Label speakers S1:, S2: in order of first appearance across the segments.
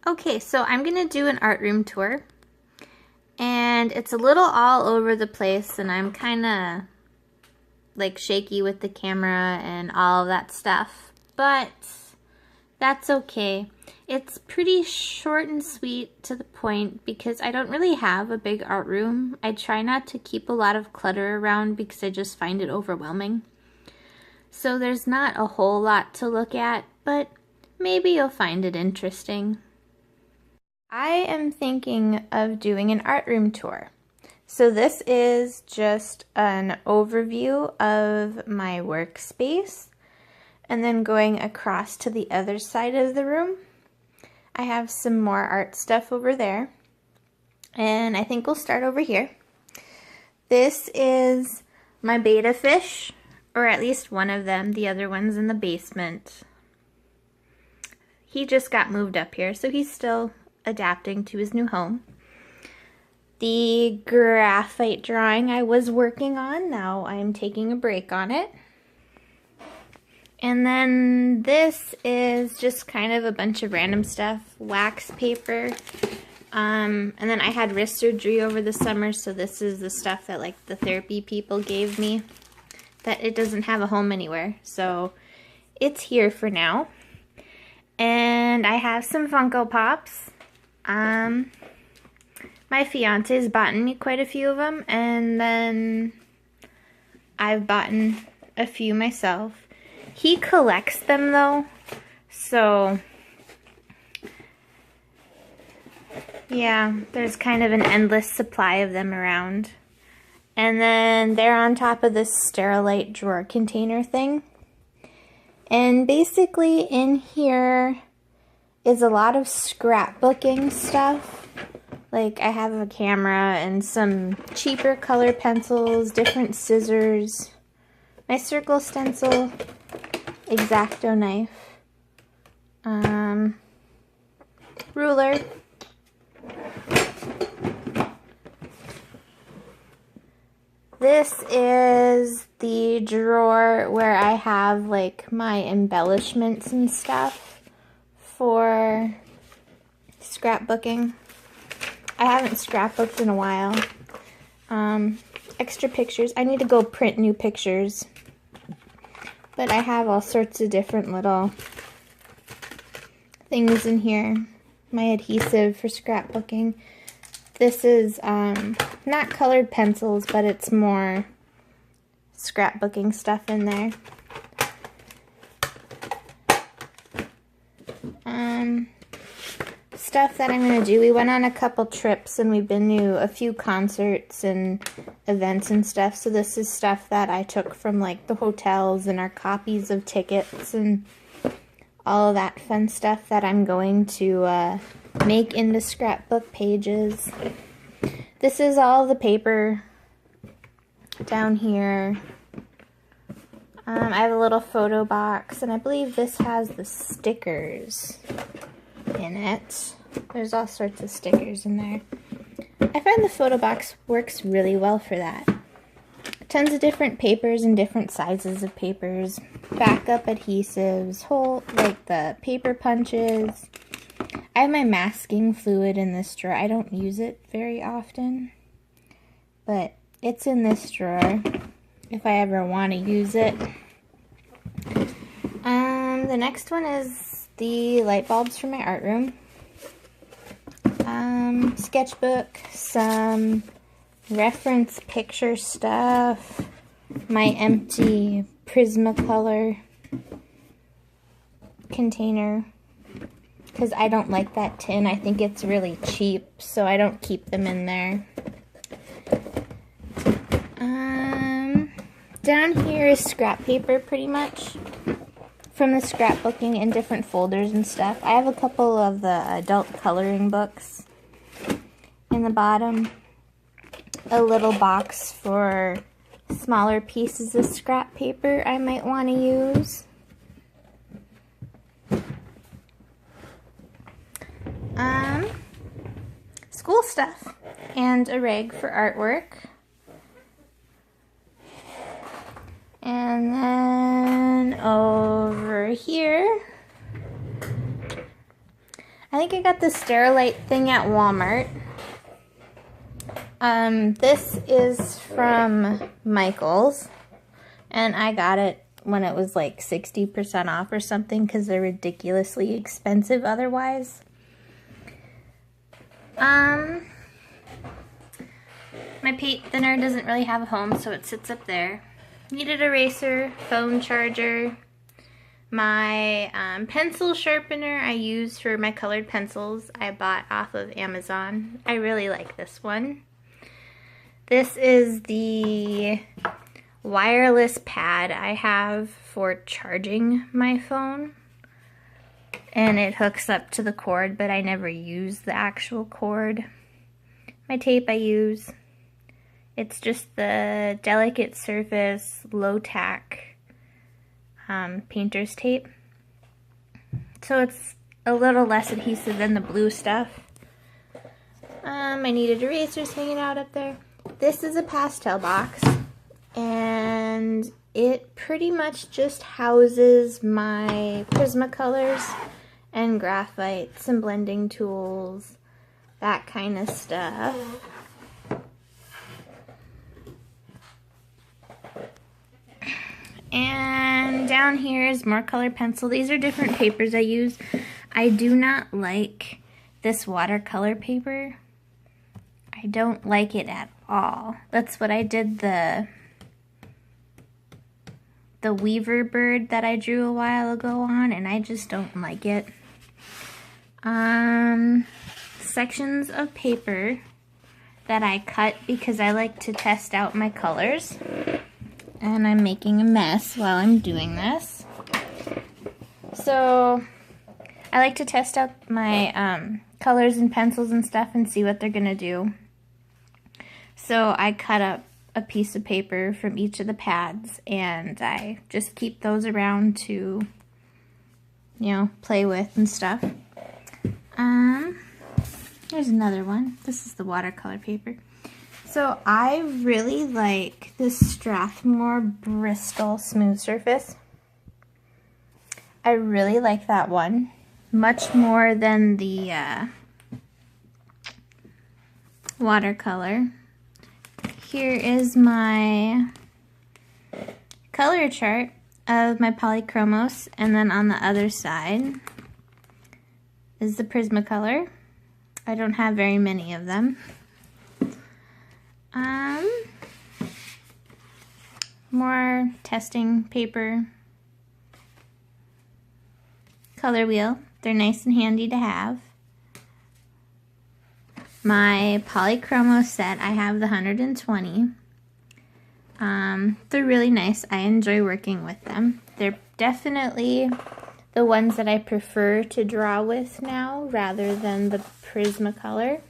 S1: Okay, so I'm gonna do an art room tour, and it's a little all over the place, and I'm kind of like shaky with the camera and all of that stuff, but that's okay. It's pretty short and sweet to the point because I don't really have a big art room. I try not to keep a lot of clutter around because I just find it overwhelming. So there's not a whole lot to look at, but maybe you'll find it interesting. I am thinking of doing an art room tour. So this is just an overview of my workspace and then going across to the other side of the room. I have some more art stuff over there, and I think we'll start over here. This is my betta fish, or at least one of them. The other one's in the basement. He just got moved up here, so he's still adapting to his new home. The graphite drawing I was working on, now I'm taking a break on it. And then this is just kind of a bunch of random stuff, wax paper. And then I had wrist surgery over the summer, so this is the stuff that like the therapy people gave me, that it doesn't have a home anywhere. So it's here for now. And I have some Funko Pops. My fiance's bought me quite a few of them, and then I've bought a few myself. He collects them though, so yeah, there's kind of an endless supply of them around. And then they're on top of this Sterilite drawer container thing. And basically in here is a lot of scrapbooking stuff. Like I have a camera and some cheaper color pencils, different scissors, my circle stencil, X-Acto knife, ruler, this is the drawer where I have like my embellishments and stuff for scrapbooking. I haven't scrapbooked in a while. Extra pictures. I need to go print new pictures. But I have all sorts of different little things in here. My adhesive for scrapbooking. This is not colored pencils, but it's more scrapbooking stuff in there. Stuff that I'm going to do. We went on a couple trips and we've been to a few concerts and events and stuff. So this is stuff that I took from like the hotels and our copies of tickets and all of that fun stuff that I'm going to make into scrapbook pages. This is all the paper down here. I have a little photo box, and I believe this has the stickers in it. There's all sorts of stickers in there. I find the photo box works really well for that. Tons of different papers and different sizes of papers. Backup adhesives, like the paper punches. I have my masking fluid in this drawer. I don't use it very often, but it's in this drawer if I ever want to use it. The next one is the light bulbs for my art room. Sketchbook, some reference picture stuff, my empty Prismacolor container, because I don't like that tin. I think it's really cheap, so I don't keep them in there. Down here is scrap paper, pretty much, from the scrapbooking in different folders and stuff. I have a couple of the adult coloring books in the bottom. A little box for smaller pieces of scrap paper I might want to use. School stuff and a rag for artwork. And then over here, I think I got the Sterilite thing at Walmart. This is from Michaels, and I got it when it was like 60% off or something because they're ridiculously expensive otherwise. My paint thinner doesn't really have a home, so it sits up there. Needed eraser, phone charger. My pencil sharpener I use for my colored pencils I bought off of Amazon. I really like this one. This is the wireless pad I have for charging my phone. And it hooks up to the cord, but I never use the actual cord. My tape I use. It's just the Delicate Surface low tack painter's tape. So it's a little less adhesive than the blue stuff. I needed erasers hanging out up there. This is a pastel box, and it pretty much just houses my Prismacolors and graphites and blending tools, that kind of stuff. And down here is more colored pencil. These are different papers I use. I do not like this watercolor paper. I don't like it at all. That's what I did the Weaver bird that I drew a while ago on, and I just don't like it. Sections of paper that I cut because I like to test out my colors. And I'm making a mess while I'm doing this. So I like to test out my colors and pencils and stuff and see what they're gonna do. So I cut up a piece of paper from each of the pads, and I just keep those around to, you know, play with and stuff. There's another one. This is the watercolor paper. So I really like this Strathmore Bristol Smooth Surface. I really like that one, much more than the watercolor. Here is my color chart of my Polychromos, and then on the other side is the Prismacolor. I don't have very many of them. More testing paper. Color wheel. They're nice and handy to have. My Polychromo set, I have the 120. They're really nice. I enjoy working with them. They're definitely the ones that I prefer to draw with now rather than the Prismacolor.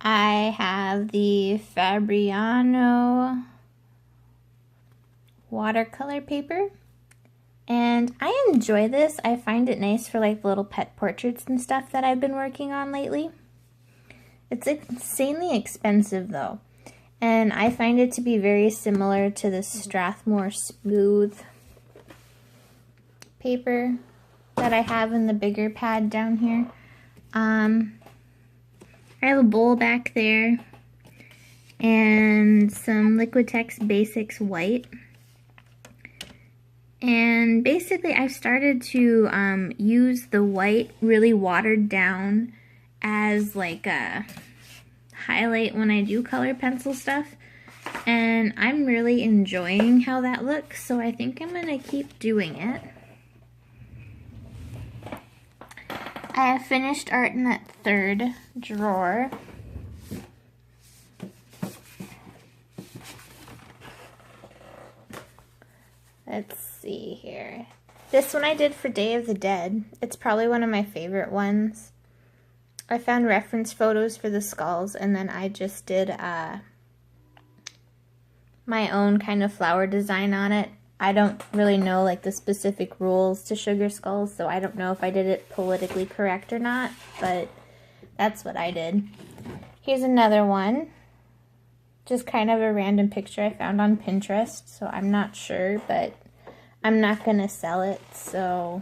S1: I have the Fabriano watercolor paper, and I enjoy this. I find it nice for like little pet portraits and stuff that I've been working on lately. It's insanely expensive though, and I find it to be very similar to the Strathmore Smooth paper that I have in the bigger pad down here. I have a bowl back there and some Liquitex Basics white. And basically I've started to use the white really watered down as like a highlight when I do color pencil stuff. And I'm really enjoying how that looks, so I think I'm gonna keep doing it. I have finished art in that third drawer. Let's see here. This one I did for Day of the Dead. It's probably one of my favorite ones. I found reference photos for the skulls, and then I just did my own kind of flower design on it. I don't really know like the specific rules to sugar skulls, so I don't know if I did it politically correct or not, but that's what I did. Here's another one. Just kind of a random picture I found on Pinterest, so I'm not sure, but I'm not gonna sell it, so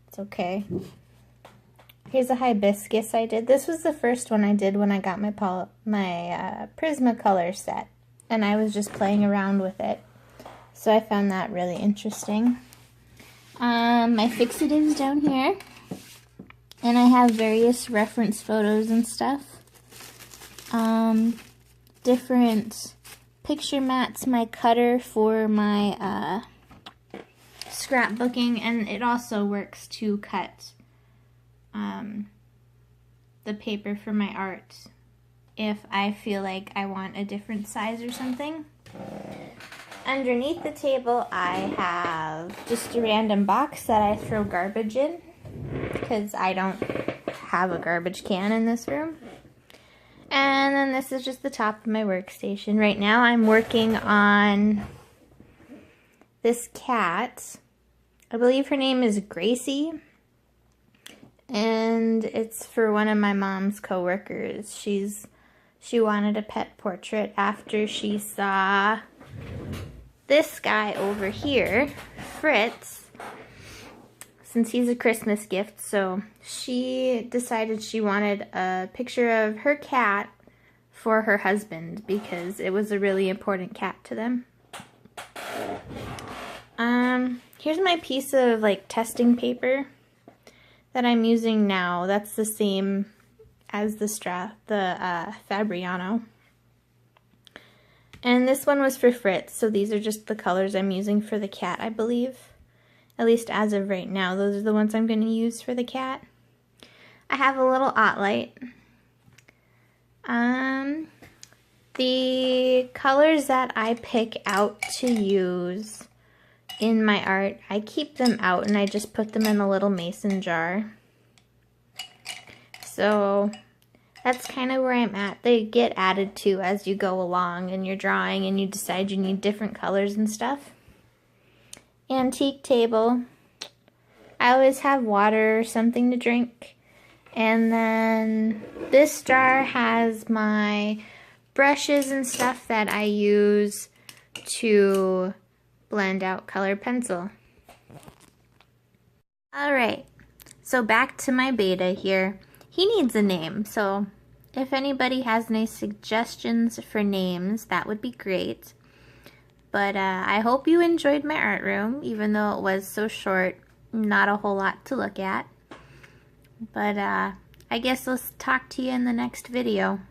S1: it's that's okay. Here's a hibiscus I did. This was the first one I did when I got my Prismacolor set, and I was just playing around with it. So I found that really interesting. My fixatives down here, and I have various reference photos and stuff. Different picture mats, my cutter for my scrapbooking, and it also works to cut the paper for my art if I feel like I want a different size or something. Underneath the table I have just a random box that I throw garbage in because I don't have a garbage can in this room. And then this is just the top of my workstation. Right now I'm working on this cat. I believe her name is Gracie. And it's for one of my mom's co-workers. She wanted a pet portrait after she saw this guy over here, Fritz, since he's a Christmas gift. So she decided she wanted a picture of her cat for her husband because it was a really important cat to them. Here's my piece of like testing paper that I'm using now. That's the same as the Fabriano. And this one was for Fritz, so these are just the colors I'm using for the cat, I believe. At least as of right now, those are the ones I'm going to use for the cat. I have a little OttLite. The colors that I pick out to use in my art, I keep them out and I just put them in a little mason jar. So that's kind of where I'm at. They get added to as you go along and you're drawing and you decide you need different colors and stuff. Antique table. I always have water or something to drink. And then this jar has my brushes and stuff that I use to blend out colored pencil. Alright, so back to my beta here. He needs a name, so if anybody has any suggestions for names, that would be great. But I hope you enjoyed my art room, even though it was so short, not a whole lot to look at. But I guess I'll talk to you in the next video.